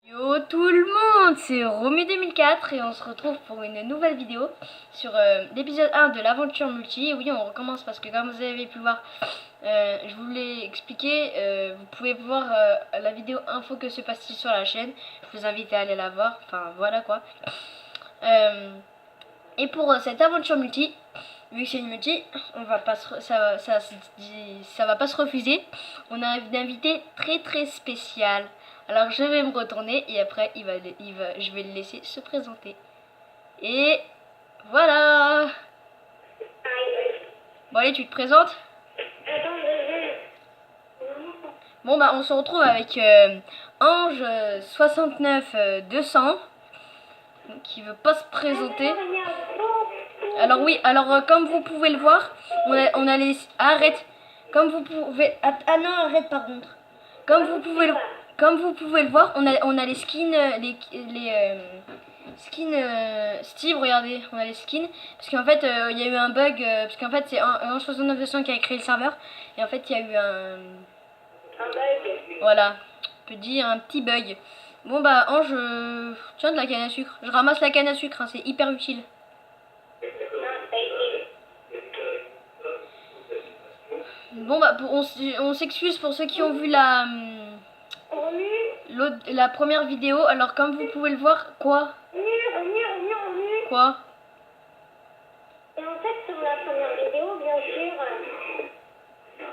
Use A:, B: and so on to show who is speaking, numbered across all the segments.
A: Yo tout le monde, c'est Romu2004 et on se retrouve pour une nouvelle vidéo sur l'épisode 1 de l'aventure multi. Et oui, on recommence parce que comme vous avez pu voir, je vous l'ai expliqué, vous pouvez voir la vidéo info que se passe-t-il sur la chaîne. Je vous invite à aller la voir, enfin voilà quoi. Et pour cette aventure multi, vu que c'est une multi, on va pas ça va pas se refuser. On a un invité très spécial. Alors je vais me retourner et après je vais le laisser se présenter. Et voilà. Bon allez, tu te présentes. Bon bah on se retrouve avec Ange 69 200 qui veut pas se présenter. Alors oui, alors comme vous pouvez le voir, on a les... Arrête. Comme vous pouvez... Ah non, arrête par contre. Comme vous pouvez le voir, on a les skins, les skins Steve, regardez, on a les skins. Parce qu'en fait, il y a eu un bug, parce qu'en fait, c'est un 69 200 qui a créé le serveur. Et en fait, il y a eu un bug. Voilà, on peut dire un petit bug. Bon bah, Ange, tiens de la canne à sucre. Je ramasse la canne à sucre, hein, c'est hyper utile. Bon bah, on s'excuse pour ceux qui ont vu la première vidéo. Alors comme vous pouvez le voir, quoi? Quoi?
B: Et en fait, sur la première vidéo, bien sûr,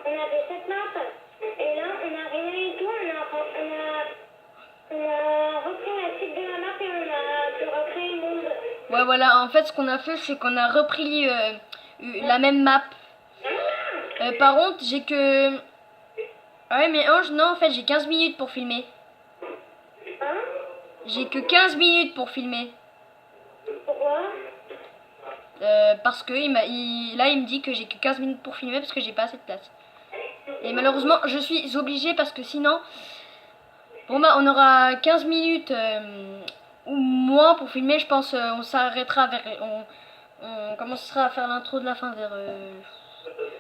B: on avait cette map. Et là, on a rien et tout. On a repris la suite de la map et on a pu recréer une monde.
A: Ouais, voilà. En fait, ce qu'on a fait, c'est qu'on a repris la même map. Par contre, j'ai que... Ah ouais, mais Ange, non, en fait, j'ai 15 minutes pour filmer.
B: Hein?
A: J'ai que 15 minutes pour filmer.
B: Pourquoi?
A: Parce que là, il me dit que j'ai que 15 minutes pour filmer parce que j'ai pas assez de place. Et malheureusement, je suis obligée parce que sinon... Bon bah, on aura 15 minutes ou moins pour filmer, je pense. On s'arrêtera vers... On commencera à faire l'intro de la fin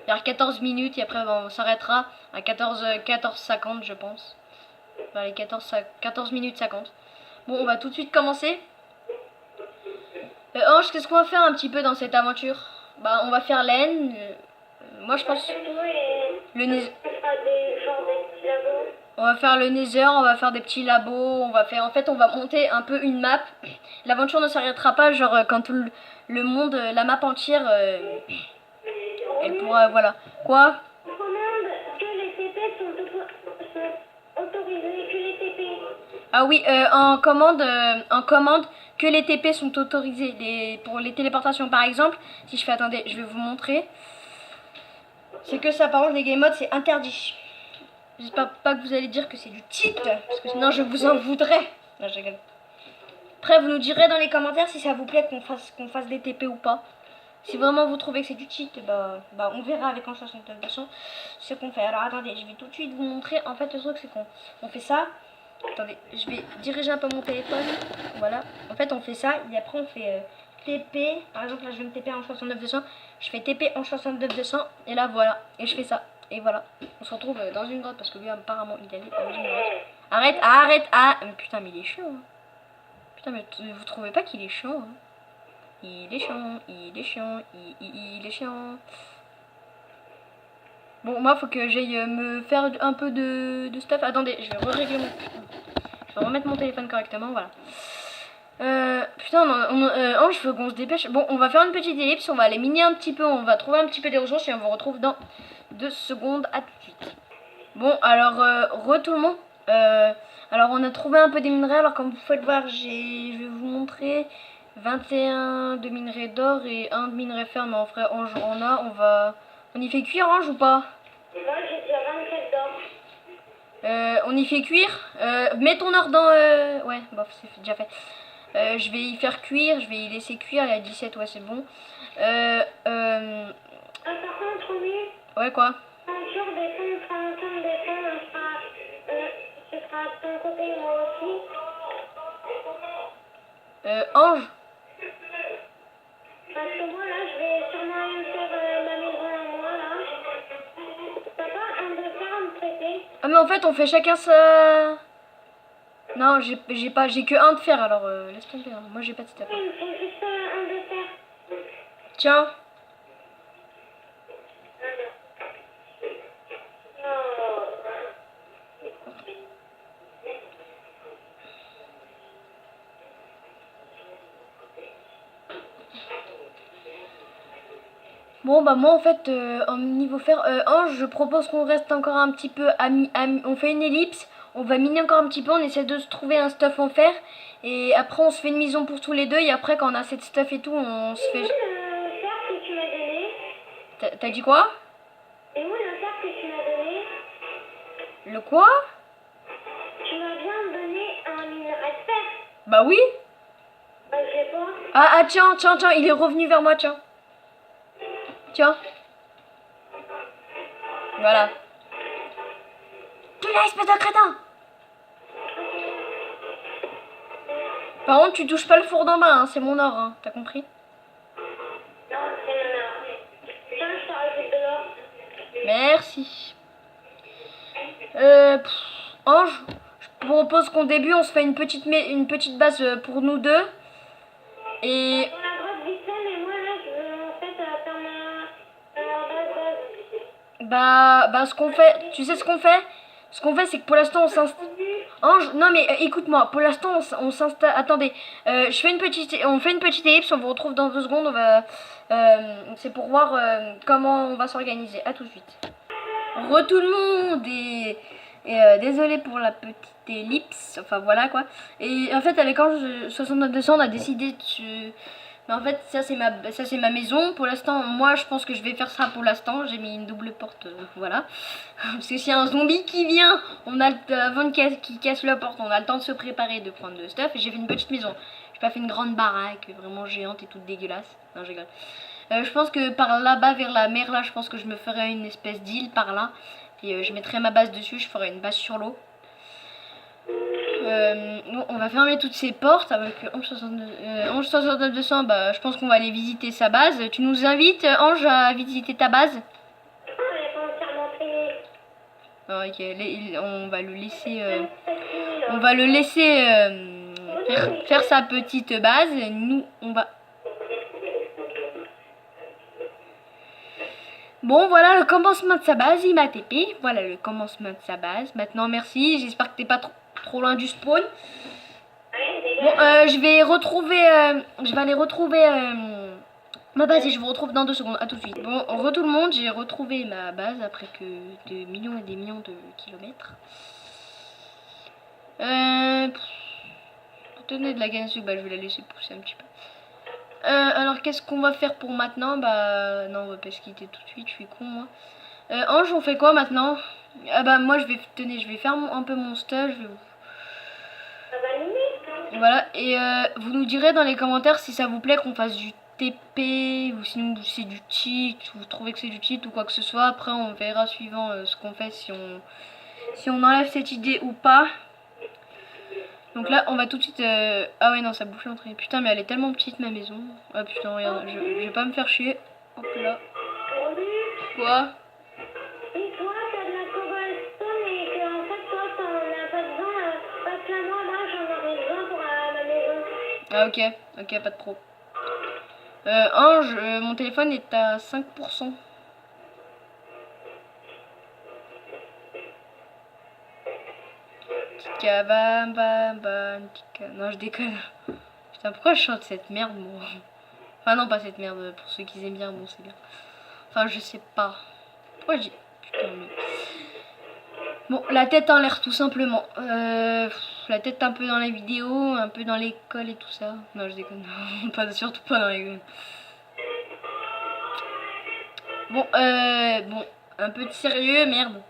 A: vers 14 minutes. Et après, bon, on s'arrêtera à 14h50, je pense. Enfin, les 14 minutes 50. Bon, on va tout de suite commencer. Ange, qu'est-ce qu'on va faire un petit peu dans cette aventure? Bah, on va faire l'aine. Moi, je pense... On va faire le nether, on va faire des petits labos, on va monter un peu une map. L'aventure ne s'arrêtera pas, genre quand tout le monde, la map entière, elle pourra, voilà. Quoi?
B: On commande que les TP sont autorisés, que les TP.
A: Ah oui, en commande, que les TP sont autorisés. Pour les téléportations par exemple, si je fais, attendez, je vais vous montrer. C'est que ça, par contre, les game modes, c'est interdit. J'espère pas que vous allez dire que c'est du cheat, parce que sinon je vous en voudrais. Non, je rigole. Après, vous nous direz dans les commentaires si ça vous plaît qu'on fasse des TP ou pas. Si vraiment vous trouvez que c'est du cheat, bah on verra avec en 69 200 ce qu'on fait. Alors attendez, je vais tout de suite vous montrer. En fait, le truc c'est qu'on fait ça. Attendez, je vais diriger un peu mon téléphone. Voilà. En fait, on fait ça et après on fait TP. Par exemple, là je vais me TP en 69 200. Je fais TP en 69 200 et là voilà. Et je fais ça. Et voilà, on se retrouve dans une grotte parce que lui apparemment il allait dans une grotte. Arrête. Ah, mais putain, mais il est chiant. Hein. Putain, mais vous trouvez pas qu'il est chiant? Hein? Il est chiant. Il est chiant. Bon, moi faut que j'aille me faire un peu de stuff. Attendez, je vais remettre mon téléphone correctement, voilà. Putain, Ange, faut qu'on se dépêche. Bon, on va faire une petite ellipse, on va aller miner un petit peu, on va trouver un petit peu des ressources et on vous retrouve dans 2 secondes, à tout de suite. Bon, alors, tout le monde. Alors, on a trouvé un peu des minerais. Alors, comme vous pouvez le voir, je vais vous montrer 21 de minerais d'or et 1 de minerais fer. Mais en vrai, Ange, on y fait cuire, Ange, ou pas?
B: Moi, j'ai déjà 24 d'or.
A: On y fait cuire. Mets ton or dans... Ouais, bof, c'est déjà fait. Je vais y faire cuire, je vais y laisser cuire. Il y a 17, ouais, c'est bon.
B: Ah, par contre, oui.
A: Ouais, quoi?
B: Sur des fonds, on fera ensemble des fonds, ce sera de ton côté, moi aussi.
A: Ange?
B: Parce que moi, là, je vais sûrement aller me faire ma maison à moi, là. T'as pas un de faire à me prêter?
A: Ah, mais en fait, on fait chacun sa... Non, j'ai que un de fer, alors laisse tomber. Hein. Moi, j'ai pas de stuff.
B: Il me faut juste un de fer.
A: Tiens.
B: Oh.
A: Bon, bah moi, en fait, en niveau fer, Ange, je propose qu'on reste encore un petit peu on fait une ellipse. On va miner encore un petit peu, on essaie de se trouver un stuff en fer. Et après, on se fait une maison pour tous les deux. Et après, quand on a cette stuff et tout, on se fait...
B: Le fer que tu m'as donné.
A: T'as dit quoi?
B: Et où le fer que tu m'as donné?
A: Le quoi?
B: Tu m'as bien donné un minerai de fer.
A: Bah oui.
B: Bah, je sais pas.
A: Ah, tiens, il est revenu vers moi, tiens. Tiens. Voilà. Tu l'as, espèce de crétin! Par contre, tu touches pas le four d'en bas, hein, c'est mon or, hein, t'as compris?
B: Non, c'est mon or. Tiens, je te rajoute de l'or.
A: Merci. Ange, je propose qu'on débute, on se fait une petite base pour nous deux. Et...
B: Dans la grotte vite fait, mais moi là, je veux en fait faire ma base.
A: Bah, ce qu'on fait, tu sais ce qu'on fait? Ce qu'on fait, c'est que pour l'instant, on s'installe... Ange, non mais écoute-moi, pour l'instant, on s'installe... Attendez, on fait une petite ellipse, on vous retrouve dans 2 secondes, on va... c'est pour voir comment on va s'organiser. À tout de suite. Tout le monde et désolé pour la petite ellipse, enfin voilà quoi. Et en fait avec Ange 69 200 on a décidé de... Mais en fait ça c'est ma maison. Pour l'instant moi je pense que je vais faire ça pour l'instant. J'ai mis une double porte, voilà. Parce que s'il y a un zombie qui vient, on a avant qu'il casse la porte, on a le temps de se préparer, de prendre le stuff. Et j'ai fait une petite maison. J'ai pas fait une grande baraque vraiment géante et toute dégueulasse. Non, je rigole. Je pense que par là-bas vers la mer là, je pense que je me ferai une espèce d'île par là. Et je mettrai ma base dessus, je ferai une base sur l'eau. Bon, on va fermer toutes ces portes avec Ange 69 200. Bah, je pense qu'on va aller visiter sa base. Tu nous invites, Ange, à visiter ta base? Ah, ok, on va le laisser, faire sa petite base. Nous, on va... Bon, voilà le commencement de sa base, il m'a TP. Voilà le commencement de sa base. Maintenant, merci. J'espère que t'es pas trop loin du spawn. Bon, je vais aller retrouver ma base et je vous retrouve dans 2 secondes. À tout de suite. Bon, tout le monde, j'ai retrouvé ma base après que des millions et des millions de kilomètres. Tenez de la Gansu, bah je vais la laisser pousser un petit peu. Alors qu'est-ce qu'on va faire pour maintenant? Bah non, on va pas se quitter tout de suite, je suis con moi. Ange, on fait quoi maintenant? Ah bah moi je vais faire un peu mon stage. Voilà, et vous nous direz dans les commentaires si ça vous plaît qu'on fasse du TP ou sinon c'est du cheat, ou vous trouvez que c'est du cheat ou quoi que ce soit. Après on verra suivant ce qu'on fait, si on enlève cette idée ou pas. Donc là, on va tout de suite... Ah ouais, non, ça bouffe l'entrée. Putain, mais elle est tellement petite, ma maison. Ah putain, regarde, je vais pas me faire chier. Hop là. Quoi?
B: Et toi, t'as de la cobblestone et que en fait, toi, t'en as pas besoin. Parce que moi, j'en aurais besoin pour ma maison.
A: Ah ok, pas de pro. Ange, mon téléphone est à 5%. Tika bam bam bam tika. Non, je déconne. Putain, pourquoi je chante cette merde, moi? Enfin non, pas cette merde, pour ceux qui aiment bien, bon c'est bien. Enfin je sais pas. Pourquoi je dis... Putain mais... Bon, la tête en l'air tout simplement. La tête un peu dans la vidéo, un peu dans l'école et tout ça. Non je déconne, surtout pas dans l'école. Bon, un peu de sérieux, merde.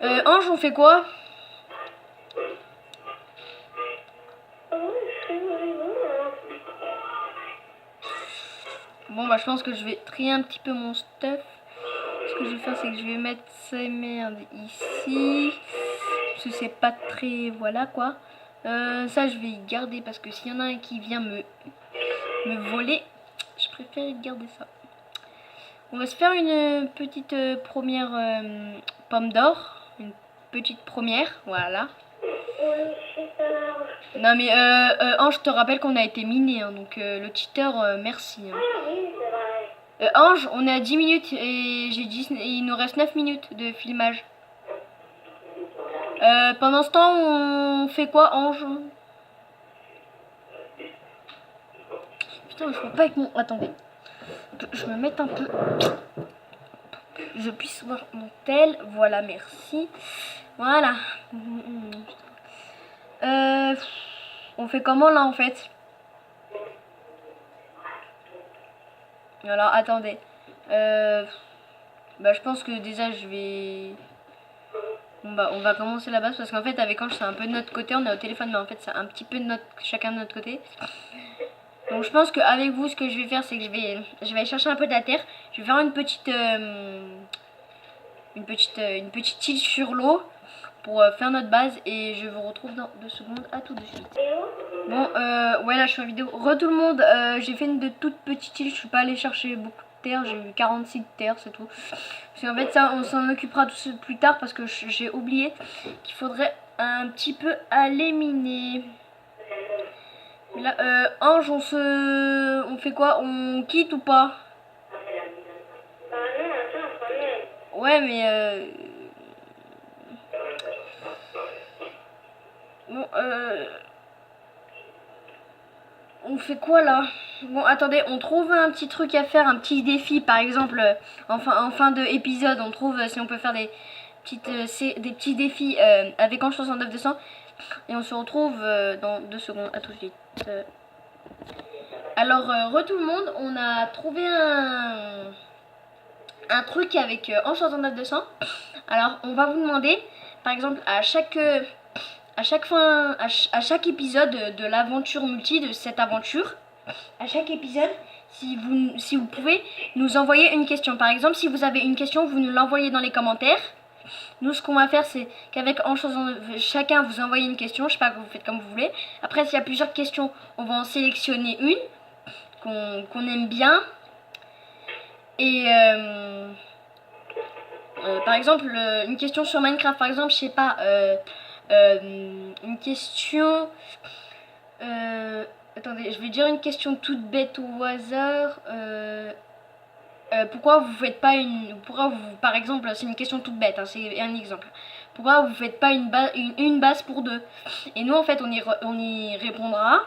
A: Ange, on fait quoi? Bon bah je pense que je vais trier un petit peu mon stuff. Ce que je vais faire c'est que je vais mettre ces merdes ici. Parce que c'est pas très... Voilà quoi. Ça je vais y garder parce que s'il y en a un qui vient me voler, je préfère garder ça. On va se faire une petite première pomme d'or. Une petite première, voilà.
B: le cheater.
A: Non mais Ange, je te rappelle qu'on a été miné, hein, donc le cheater, merci. Hein.
B: Ah oui, c'est vrai.
A: Ange, on est à 10 minutes et j'ai dit il nous reste 9 minutes de filmage. Pendant ce temps, on fait quoi, Ange? Putain, je peux pas avec mon... Attendez. Je me mette un peu... Je puisse voir mon tel. Voilà, merci. Voilà. On fait comment là en fait? Alors attendez. Bah je pense que déjà je vais... on va commencer la base parce qu'en fait avec Ange c'est un peu de notre côté. On est au téléphone mais en fait c'est un petit peu de chacun de notre côté. Donc je pense qu'avec vous ce que je vais faire c'est que je vais aller chercher un peu de la terre. Je vais faire une petite île sur l'eau pour faire notre base et je vous retrouve dans 2 secondes. À tout de suite. Bon ouais là je suis en vidéo. Tout le monde, j'ai fait une de toute petite île. Je suis pas allée chercher beaucoup de terre. J'ai eu 46 de terre, c'est tout. Parce qu'en fait ça on s'en occupera plus tard parce que j'ai oublié qu'il faudrait un petit peu aller miner. Là, Ange, on fait quoi? On quitte ou pas?
B: Bah non, attends, quand même.
A: Ouais, mais bon, on fait quoi là? Bon, attendez, on trouve un petit truc à faire, un petit défi, par exemple, en fin de épisode, on trouve si on peut faire des petits défis avec Ange 69 200 et on se retrouve dans 2 secondes. À tout de suite. Alors, tout le monde, on a trouvé un truc avec Ange 69 200. Alors, on va vous demander, par exemple, à chaque épisode de l'aventure multi, de cette aventure, à chaque épisode, si vous pouvez nous envoyer une question. Par exemple, si vous avez une question, vous nous l'envoyez dans les commentaires. Nous, ce qu'on va faire, c'est qu'avec chacun vous envoyez une question. Je sais pas, vous faites comme vous voulez. Après, s'il y a plusieurs questions, on va en sélectionner une qu'on aime bien. Et par exemple, une question sur Minecraft, par exemple, je sais pas, une question... attendez, je vais dire une question toute bête au hasard. Pourquoi vous faites pas par exemple, c'est une question toute bête, hein, c'est un exemple. Pourquoi vous faites pas une base pour 2? Et nous, en fait, on y répondra.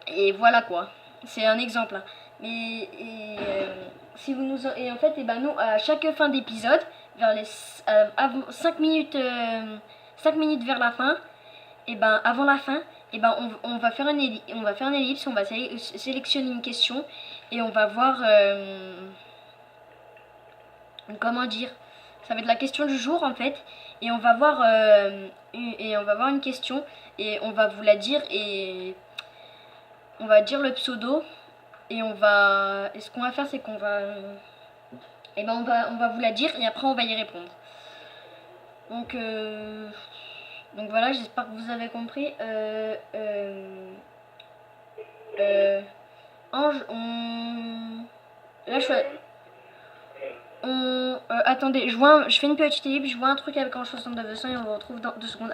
A: Et voilà quoi. C'est un exemple. Hein. Si vous nous et en fait, et ben nous à chaque fin d'épisode, vers les 5 minutes vers la fin, et ben avant la fin, et ben on va faire une ellipse, on va sélectionner une question et on va voir comment dire, ça va être la question du jour en fait, et on va voir une question et on va vous la dire et on va dire le pseudo. Et ce qu'on va faire, c'est qu'on va... on va vous la dire et après on va y répondre. Donc voilà, j'espère que vous avez compris. Ange, là, attendez, je fais une petite ellipse, je vois un truc avec Ange 69 200 et on vous retrouve dans 2 secondes.